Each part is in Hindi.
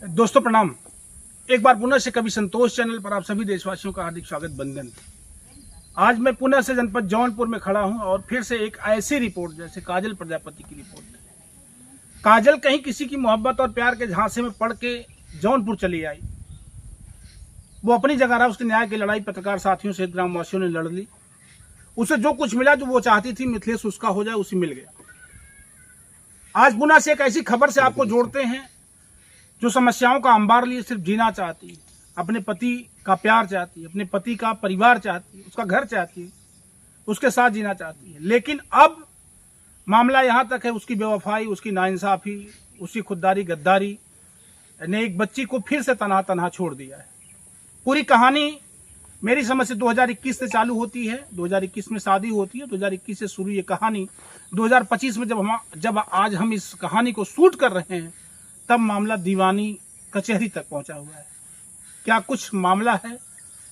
दोस्तों प्रणाम। एक बार पुनः से कवि संतोष चैनल पर आप सभी देशवासियों का हार्दिक स्वागत बंदन। आज मैं पुनः से जनपद जौनपुर में खड़ा हूं और फिर से एक ऐसी रिपोर्ट जैसे काजल प्रजापति की रिपोर्ट। काजल कहीं किसी की मोहब्बत और प्यार के झांसे में पड़ के जौनपुर चली आई। वो अपनी जगह रहा, उसके न्याय की लड़ाई पत्रकार साथियों से ग्रामवासियों ने लड़ ली। उसे जो कुछ मिला, जो वो चाहती थी मिथिलेश उसका हो जाए, उसे मिल गया। आज पुनः से एक ऐसी खबर से आपको जोड़ते हैं जो समस्याओं का अंबार लिए सिर्फ जीना चाहती है, अपने पति का प्यार चाहती है, अपने पति का परिवार चाहती है, उसका घर चाहती है, उसके साथ जीना चाहती है। लेकिन अब मामला यहाँ तक है, उसकी बेवफाई, उसकी नाइंसाफी, उसकी खुददारी गद्दारी ने एक बच्ची को फिर से तनहा तनहा छोड़ दिया है। पूरी कहानी मेरी समझ से 2021 से चालू होती है। 2021 में शादी होती है, 2021 से शुरू ये कहानी 2025 में जब आज हम इस कहानी को शूट कर रहे हैं, तब मामला दीवानी कचहरी तक पहुंचा हुआ है। क्या कुछ मामला है,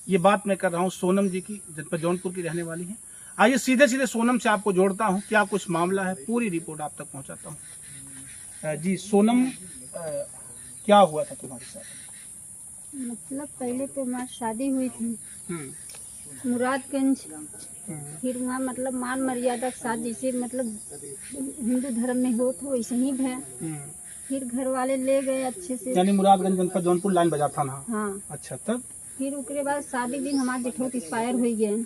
ये बात मैं कर रहा हूं सोनम जी की, जनपद जौनपुर की रहने वाली हैं। आइए सीधे सीधे सोनम से आपको जोड़ता हूं, क्या कुछ मामला है, पूरी रिपोर्ट आप तक पहुंचाता हूं। जी सोनम, क्या हुआ था तुम्हारे साथ? मतलब पहले तो हमारी शादी हुई थी मुरादगंज। फिर वहाँ मतलब मान मर्यादा के साथ, जैसे मतलब हिंदू धर्म में हो तो वैसे ही है। फिर घर वाले ले गए अच्छे से, यानी मुरादगंज जनपद जौनपुर लाइन बाजार थाना। हाँ। अच्छा, तब फिर उसके बाद शादी दिन हमारे जेठोत एक्सपायर हो गए।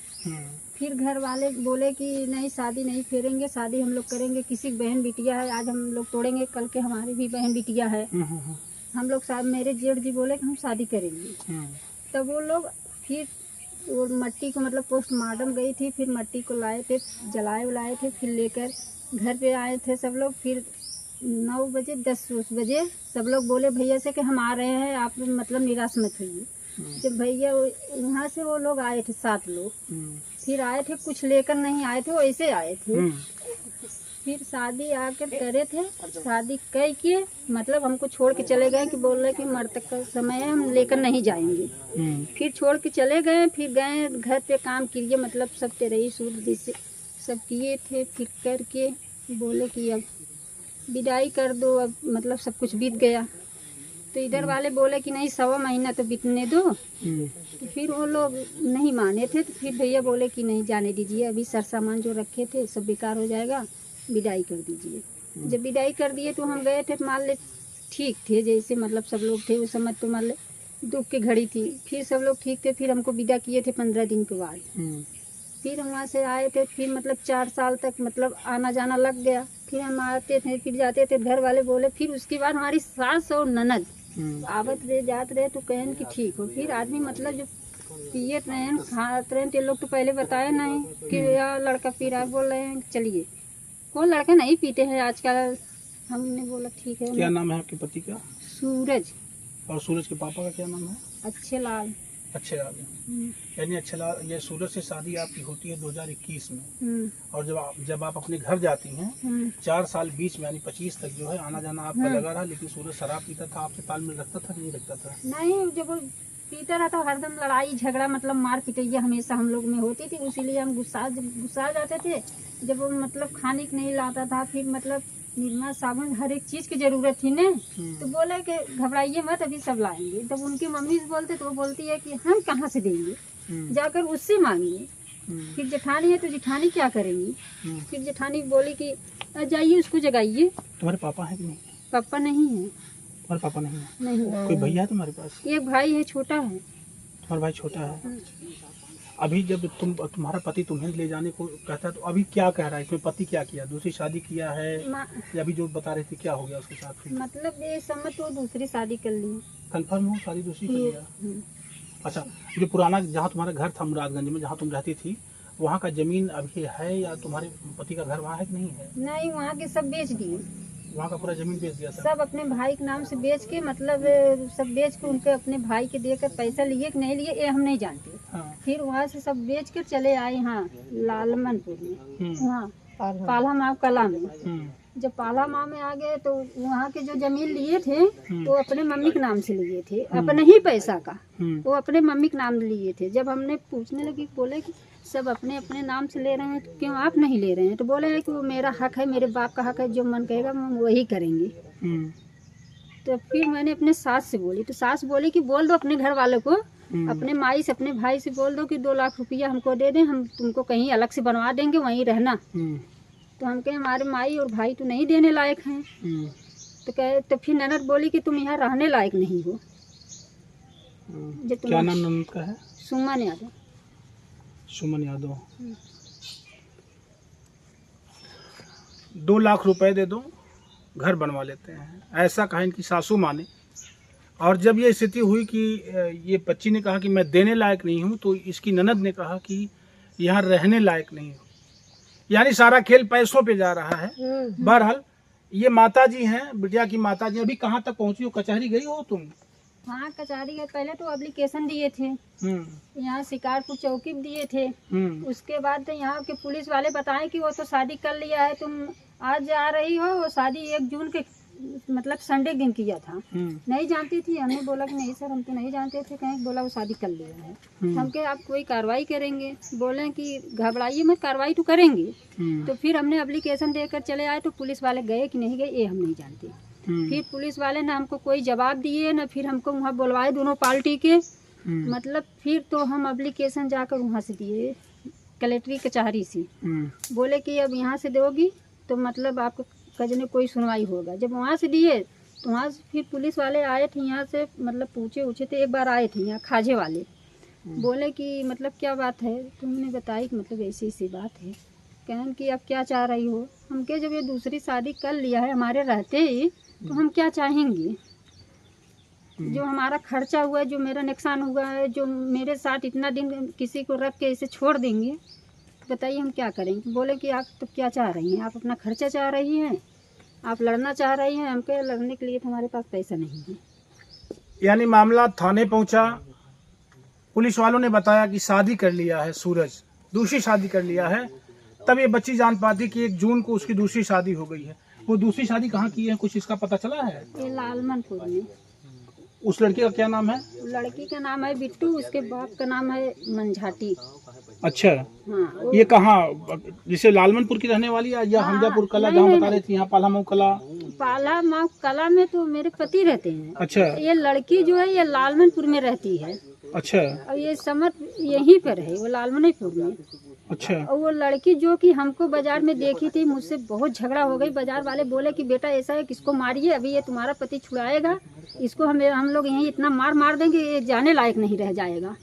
फिर घर वाले बोले कि नहीं शादी नहीं फेरेंगे, शादी हम लोग करेंगे, किसी की बहन बिटिया है, आज हम लोग तोड़ेंगे, कल के हमारी भी बहन बिटिया है, हम लोग साथ। मेरे जेठ जी बोले कि हम शादी करेंगे। तब वो लोग फिर वो मट्टी को मतलब पोस्टमार्टम गई थी, फिर मट्टी को लाए थे, जलाए उलाए थे, फिर लेकर घर पे आए थे सब लोग। फिर 9 बजे 10 बजे सब लोग बोले भैया से कि हम आ रहे हैं, आप मतलब निराश मत होइए। जब भैया वहाँ से वो लोग आए थे 7 लोग, फिर आए थे, कुछ लेकर नहीं आए थे, वैसे आए थे। फिर शादी आकर करे थे, शादी कह के मतलब हमको छोड़ के चले गए कि बोल रहे कि मरतक का समय है, हम लेकर नहीं जाएंगे। फिर छोड़ के चले गए। फिर गए घर पे काम किए, मतलब सब तेरही सूट जैसे सब किए थे। फिर करके बोले कि अब विदाई कर दो, अब मतलब सब कुछ बीत गया। तो इधर वाले बोले कि नहीं 1.25 महीना तो बीतने दो। तो फिर वो लोग नहीं माने थे। तो फिर भैया बोले कि नहीं जाने दीजिए, अभी सर सामान जो रखे थे सब बेकार हो जाएगा, विदाई कर दीजिए। जब विदाई कर दिए तो हम गए थे, मान ले ठीक थे, जैसे मतलब सब लोग थे उस समय, तो मान ले दुख की घड़ी थी। फिर सब लोग ठीक थे, फिर हमको विदा किए थे 15 दिन के बाद। फिर हम वहाँ से आए थे, फिर मतलब 4 साल तक मतलब आना जाना लग गया। फिर हम आते थे, फिर जाते थे, घर वाले बोले। फिर उसके बाद हमारी सास और ननद आवत रहे जात रहे, तो कहन कि ठीक हो। फिर आदमी मतलब जो पिए रहे खाते रहे, तो लोग तो पहले बताए नहीं कि यार लड़का पी रहा है, बोल रहे हैं चलिए। वो लड़के नहीं पीते हैं आजकल। हमने बोला ठीक है। क्या नाम है आपके पति का? सूरज। और सूरज के पापा का क्या नाम है? अच्छे लाल। अच्छे लाल। यानी अच्छे लाल, ये सूरज से शादी आपकी होती है 2021 में। और जब आप अपने घर जाती हैं 4 साल बीच में, यानी 25 तक जो है आना जाना आपका लगा रहा। लेकिन सूरज शराब पीता था, आपसे तालमेल रखता था कि नहीं रखता था? नहीं, जब वो पीता रहा तो हरदम लड़ाई झगड़ा मतलब मार पिटैया हमेशा हम लोग में होती थी। इसीलिए हम गुस्सा जाते थे। जब वो मतलब खाने को नहीं लाता था, फिर मतलब निरमा साबुन हर एक चीज की जरूरत थी ने, तो बोले कि घबराइए मत, अभी सब लाएंगे। तब उनकी मम्मी से बोलते तो वो बोलती है कि हम कहाँ से देंगे, जाकर उससे मांगिए। फिर जेठानी है तो जेठानी क्या करेंगी? फिर जेठानी बोली कि जाइए उसको जगाइए। तुम्हारे पापा हैं कि नहीं? पापा नहीं है। तुम्हारे पापा नहीं है? नहीं। कोई भैया है तुम्हारे पास? एक भाई है, छोटा है। तुम्हारा भाई छोटा है। अभी जब तुम्हारा पति तुम्हें ले जाने को कहता है, तो अभी क्या कह रहा है इसमें? पति क्या किया, दूसरी शादी किया है या अभी जो बता रहे थे क्या हो गया उसके साथ? फिर मतलब ये समय तो दूसरी शादी कर ली। कंफर्म हो शादी दूसरी कर लिया? अच्छा, जो पुराना जहाँ तुम्हारा घर था मुरादगंज में, जहाँ तुम रहती थी, वहाँ का जमीन अभी है या तुम्हारे पति का घर वहाँ है कि नहीं है? नहीं, वहाँ के सब बेच दिए। वहाँ का पूरा जमीन बेच दिया? सब अपने भाई के नाम से बेच के, मतलब सब बेच के उनके अपने भाई के देकर पैसा लिए कि नहीं लिए ये हम नहीं जानते। फिर वहाँ से सब बेच कर चले आए यहाँ लालमनपुर में, वहाँ पाला माँ कला में। जब पाला माँ में आ गए तो वहाँ के जो जमीन लिए थे वो अपने मम्मी के नाम से लिए थे, अपने ही पैसा का वो अपने मम्मी के नाम लिए थे। जब हमने पूछने लगी, बोले कि सब अपने अपने नाम से ले रहे हैं तो क्यों आप नहीं ले रहे हैं? तो बोले हैं कि वो मेरा हक है, मेरे बाप का हक है, जो मन कहेगा हम वही करेंगे। तो फिर मैंने अपने सास से बोली, तो सास बोली कि बोल दो अपने घर वालों को, अपने माई से अपने भाई से बोल दो कि 2 लाख रुपया हमको दे दें, हम तुमको कहीं अलग से बनवा देंगे, वहीं रहना। तो हम कहे हमारे माई और भाई तो नहीं देने लायक हैं। तो कहे, तो फिर ननद बोली कि तुम यहाँ रहने लायक नहीं हो। क्या नाम ननद का है? सुमन यादव। सुमन यादव। 2 लाख रुपए दे दो, घर बनवा लेते हैं, ऐसा कहा इनकी सासू माँ ने। और जब ये स्थिति हुई कि ये बच्ची ने कहा कि मैं देने लायक नहीं हूँ, तो इसकी ननद ने कहा कि यहाँ रहने लायक नहीं हूँ। यानी सारा खेल पैसों पे जा रहा है। बहरहाल ये माता जी हैं, बिटिया की माता जी। अभी कहाँ तक पहुँची हो? कचहरी गई हो तुम? हाँ, कचहरी गए। पहले तो एप्लीकेशन दिए थे, यहाँ शिकारपुर चौकी में दिए थे। उसके बाद तो यहाँ के पुलिस वाले बताए कि वो तो शादी कर लिया है, तुम आज आ रही हो। वो शादी 1 जून के मतलब संडे दिन किया था। नहीं जानती थी। हमने बोला कि नहीं सर, हम तो नहीं जानते थे। कहीं बोला वो शादी कर लिया है। हम कहे आप कोई कार्रवाई करेंगे? बोले कि घबराइए मत, कार्रवाई तो करेंगे। तो फिर हमने एप्लीकेशन देकर चले आए, तो पुलिस वाले गए कि नहीं गए ये हम नहीं जानते। फिर पुलिस वाले ने हमको कोई जवाब दिए न, फिर हमको वहाँ बुलवाए दोनों पार्टी के। मतलब फिर तो हम एप्लीकेशन जाकर वहाँ से दिए कलेक्ट्री कचहरी से। बोले कि अब यहाँ से दोगी तो मतलब आपको कजने कोई सुनवाई होगा। जब वहाँ से दिए तो वहाँ से फिर पुलिस वाले आए थे यहाँ से, मतलब पूछे थे। एक बार आए थे यहाँ खाजे वाले, बोले कि मतलब क्या बात है? तुमने बताई कि मतलब ऐसी ऐसी बात है। कहन कि अब क्या चाह रही हो? हम कहे जब ये दूसरी शादी कर लिया है हमारे रहते ही, तो हम क्या चाहेंगे? जो हमारा खर्चा हुआ है, जो मेरा नुकसान हुआ है, जो मेरे साथ इतना दिन किसी को रख के इसे छोड़ देंगे, बताइए हम क्या करेंगे? बोले कि आप तो क्या चाह रही हैं? आप अपना खर्चा चाह रही हैं, आप लड़ना चाह रही हैं। हम कहे लड़ने के लिए तो हमारे पास पैसा नहीं है। यानी मामला थाने पहुंचा, पुलिस वालों ने बताया कि शादी कर लिया है सूरज, दूसरी शादी कर लिया है। तब ये बच्ची जान पाती कि 1 जून को उसकी दूसरी शादी हो गई है। वो दूसरी शादी कहाँ की है, कुछ इसका पता चला है? ये लालमनपुर में। उस लड़की का क्या नाम है? लड़की का नाम है बिट्टू, उसके बाप का नाम है मंझाटी। अच्छा। हाँ, ये कहाँ, जैसे लालमनपुर की रहने वाली है या हमजापुर कला जहाँ बता रही थी, यहाँ पालामऊ कला? पालामऊ कला में तो मेरे पति रहते हैं। अच्छा। ये लड़की जो है ये लालमनपुर में रहती है। अच्छा। और ये समत यहीं पर है, वो लालमनीपुर में। अच्छा। और वो लड़की जो कि हमको बाजार में देखी थी, मुझसे बहुत झगड़ा हो गई। बाजार वाले बोले कि बेटा ऐसा है, किसको मारिए, अभी ये तुम्हारा पति छुड़ाएगा, इसको हम लोग यहीं इतना मार देंगे, ये जाने लायक नहीं रह जाएगा।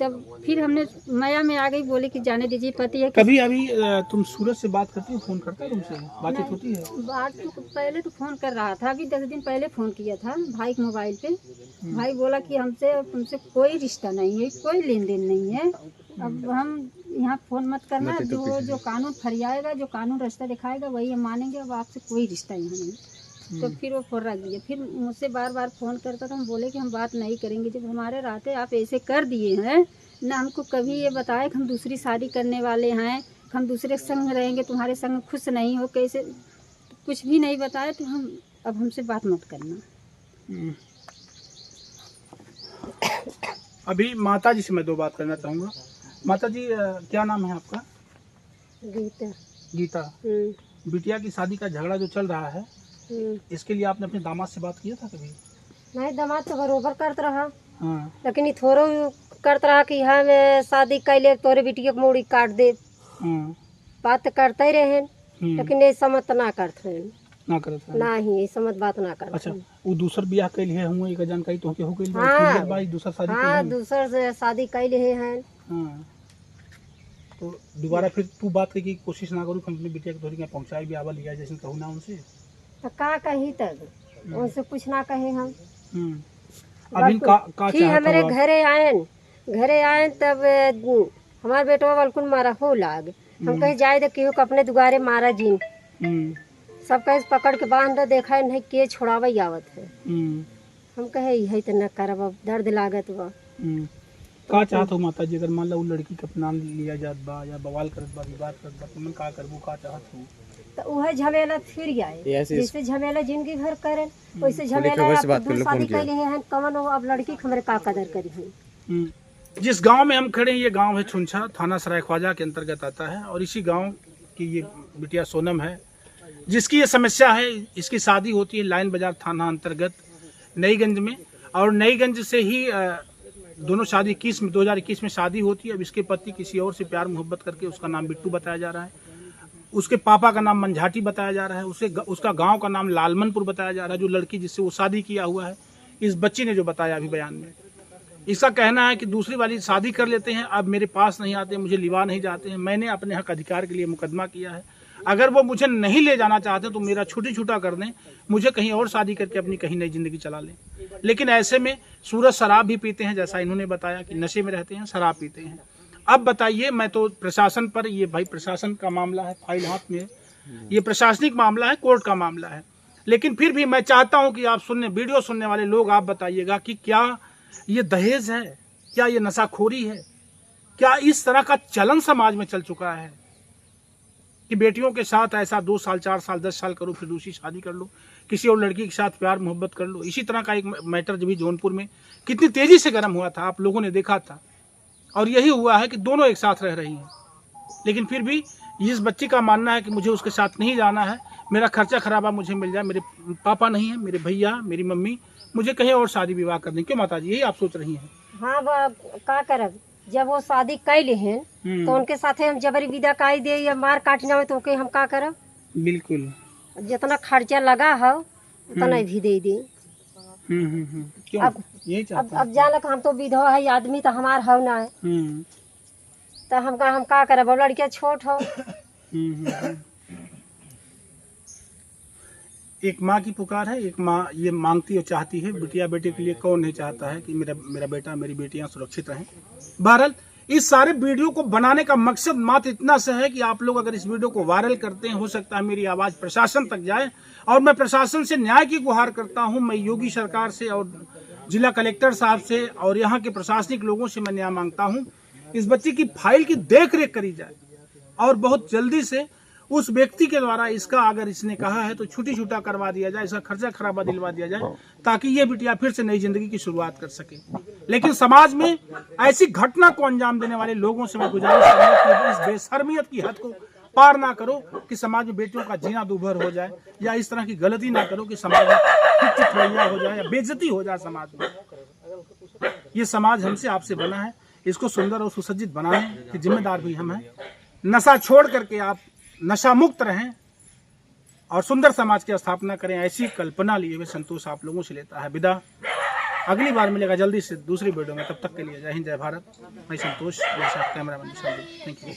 तब फिर हमने माया में आ गई, बोले कि जाने दीजिए, पति है। कभी अभी तुम सूरज से बात करती हो? फोन करता है तुमसे, बातचीत होती है? बात तो पहले तो फोन कर रहा था, अभी 10 दिन पहले फोन किया था भाई के मोबाइल पे। भाई बोला कि हमसे तुमसे कोई रिश्ता नहीं है, कोई लेन देन नहीं है, अब हम यहाँ फोन मत करना, जो कानून फरियाएगा, जो कानून रास्ता दिखाएगा वही हम मानेंगे, अब आपसे कोई रिश्ता यहाँ नहीं। तो फिर वो फोन रख दिया। फिर मुझसे बार बार फ़ोन करता था, हम बोले कि हम बात नहीं करेंगे, जब हमारे रहते आप ऐसे कर दिए हैं ना, हमको कभी ये बताए कि हम दूसरी शादी करने वाले हैं, हम दूसरे संग रहेंगे, तुम्हारे संग खुश नहीं हो, कैसे कुछ भी नहीं बताए, तो हम अब हमसे बात मत करना। अभी माता जी से मैं 2 बात करना चाहूँगा। माता जी क्या नाम है आपका? गीता। गीता। बिटिया की शादी का झगड़ा जो चल रहा है, इसके लिए आपने अपने दामाद से बात किया था कभी? नहीं, दामाद तो बरोबर करता रहा। हाँ। लेकिन ये थोड़ा करता रहा कि हाँ मैं शादी कैले तोरे बिटिया को मूड़ी काट दे। हाँ। बात तो करते ही रहे, लेकिन ये समझ ना करते ना करता ना ही, ये समझ बात ना करते। अच्छा, वो दूसर ब्याह कैले है हुए एक जानकारी तो के हो गई? हाँ, भाई दूसर शादी हाँ, दूसर से शादी कैले हैं। हाँ। तो दोबारा फिर तू बात की कोशिश ना करूँ, अपनी बिटिया के धोरी पहुँचाए भी आवा लिया जैसे कहूँ ना उनसे, तो का कही तक उनसे कुछ ना कहे हम। अभी का ठीक, हमारे घरे आए तब हमारे बेटवा बल्कुन मारा हो लाग, हम कहे जाए तो केहू के अपने दुआरे मारा जीन, सब कहे पकड़ के बांध दो, देखा है नहीं के छोड़ावे आवत है। हम कहे यही तो न करब, अब दर्द लागत बा। का चाहत हो माता जी, अगर मान लो लड़की के अपना लिया जात बा या बवाल करत बा, विवाद करत बा, तुम का करबो, का चाहत हो? तो वह झमेला फिर आए, जैसे झमेला जिंदगी भर करे वैसे झमेला शादी कैले हैं, कमन हो अब लड़की हमारे का कदर करी है। जिस गांव में हम खड़े हैं, ये गांव है छुनछा, थाना सराय ख्वाजा के अंतर्गत आता है, और इसी गांव की ये बिटिया सोनम है। जिसकी ये समस्या है, इसकी शादी होती है लाइन बाजार थाना अंतर्गत नईगंज में, और नईगंज से ही दोनों शादी 2021 में शादी होती है। अब इसके पति किसी और से प्यार मोहब्बत करके, उसका नाम बिट्टू बताया जा रहा है, उसके पापा का नाम मंझाटी बताया जा रहा है, उसका गांव का नाम लालमनपुर बताया जा रहा है। जो लड़की जिससे वो शादी किया हुआ है, इस बच्ची ने जो बताया अभी बयान में, इसका कहना है कि दूसरी वाली शादी कर लेते हैं, अब मेरे पास नहीं आते, मुझे लिवा नहीं जाते हैं। मैंने अपने हक अधिकार के लिए मुकदमा किया है, अगर वो मुझे नहीं ले जाना चाहते तो मेरा छुट्टी छूटा कर दें, मुझे कहीं और शादी करके अपनी कहीं नई जिंदगी चला लें। लेकिन ऐसे में सूरज शराब भी पीते हैं, जैसा इन्होंने बताया कि नशे में रहते हैं, शराब पीते हैं। अब बताइए, मैं तो प्रशासन पर, ये भाई प्रशासन का मामला है, फाइल हाथ में, ये प्रशासनिक मामला है, कोर्ट का मामला है। लेकिन फिर भी मैं चाहता हूं कि आप वीडियो सुनने वाले लोग, आप बताइएगा कि क्या ये दहेज है, क्या ये नशाखोरी है, क्या इस तरह का चलन समाज में चल चुका है कि बेटियों के साथ ऐसा 2 साल 4 साल 10 साल करो, फिर दूसरी शादी कर लो, किसी और लड़की के साथ प्यार मोहब्बत कर लो। इसी तरह का एक मैटर जब भी जौनपुर में कितनी तेजी से गर्म हुआ था, आप लोगों ने देखा था, और यही हुआ है कि दोनों एक साथ रह रही हैं। लेकिन फिर भी इस बच्ची का मानना है कि मुझे उसके साथ नहीं जाना है, मेरा खर्चा खराबा मुझे मिल जाए, मेरे पापा नहीं है, मेरे भैया, मेरी मम्मी, मुझे कहीं और शादी विवाह कर दें। क्यों माता जी, यही आप सोच रही हैं? हाँ, का करब, जब वो शादी कैले हैं तो उनके साथे हम जबरी विदा काई दे या मार काटना हो तो उनके हम का करब? बिल्कुल, जितना खर्चा लगा है उतना भी दे दे। क्यों? अब यही चाहते हैं। अब जानक हम तो विधवा है, आदमी तो हमार हो ना है, तो हम का करब? और लड़कियां छोट हो। एक माँ की पुकार है, एक माँ ये मांगती और चाहती है, बिटिया बेटे के लिए कौन नहीं चाहता है कि मेरा बेटा मेरी बेटियां सुरक्षित रहें। बहरहाल इस सारे वीडियो को बनाने का मकसद मात्र इतना से है कि आप लोग अगर इस वीडियो को वायरल करते हैं, हो सकता है मेरी आवाज प्रशासन तक जाए, और मैं प्रशासन से न्याय की गुहार करता हूं। मैं योगी सरकार से और जिला कलेक्टर साहब से और यहाँ के प्रशासनिक लोगों से मैं न्याय मांगता हूँ। इस बच्ची की फाइल की देख रेख करी जाए, और बहुत जल्दी से उस व्यक्ति के द्वारा इसका, अगर इसने कहा है तो छुट्टी छूटा करवा दिया जाए, इसका खर्चा खराबा दिलवा दिया जाए, ताकि ये बिटिया फिर से नई जिंदगी की शुरुआत कर सके। लेकिन समाज में ऐसी घटना को अंजाम देने वाले लोगों से मैं गुजारिश करूंगा कि इस बेशर्मियत की हद को पार ना करो कि समाज में बेटियों का जीना दूभर हो जाए, या इस तरह की गलती ना करो कि समाज में कुछ रवैया हो जाए या बेइज्जती हो जाए समाज में। ये समाज हमसे आपसे बना है, इसको सुंदर और सुसज्जित बनाने की जिम्मेदार भी हम हैं। नशा छोड़ करके आप नशा मुक्त रहें और सुंदर समाज की स्थापना करें, ऐसी कल्पना लिए हुए संतोष आप लोगों से लेता है विदा। अगली बार मिलेगा जल्दी से दूसरी वीडियो में, तब तक के लिए जय हिंद जय भारत। मैं संतोष, कैमरामैन। Thank you.